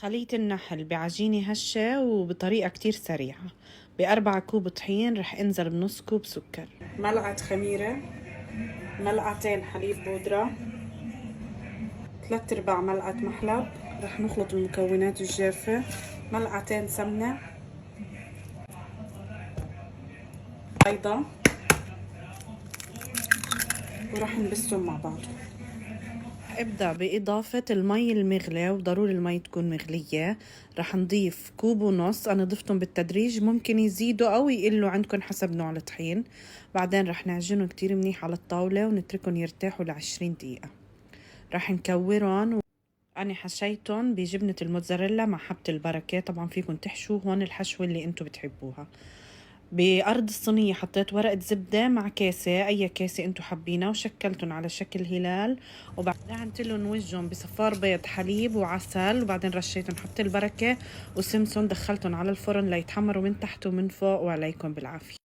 خليط النحل بعجينة هشة وبطريقة كتير سريعة. ب4 كوب طحين رح انزل بنص كوب سكر، ملعقة خميرة، ملعقتين حليب بودرة، 3/4 ملعقة محلب. رح نخلط المكونات الجافة، ملعقتين سمنة، بيضة، ورح نبسهم مع بعض. ابدأ بإضافة المي المغلى، وضروري المي تكون مغلية. رح نضيف 1.5 كوب، أنا ضفتهم بالتدريج، ممكن يزيدوا أو يقلوا عندكم حسب نوع الطحين. بعدين رح نعجنهم كتير منيح على الطاولة ونتركهم يرتاحوا ل20 دقيقة. رح نكورهم. أنا حشيتهم بجبنة الموتزاريلا مع حبة البركة، طبعا فيكم تحشوا هون الحشوة اللي انتو بتحبوها. بأرض الصينية حطيت ورقة زبدة مع كاسة، أي كاسة انتو حابينها، وشكلتهم على شكل هلال. وبعدين دهنتلهم وجههم بصفار بيض، حليب وعسل، وبعدين رشيتهم حبة البركة وسمسم. دخلتهم على الفرن ليتحمروا من تحت ومن فوق، وعليكم بالعافية.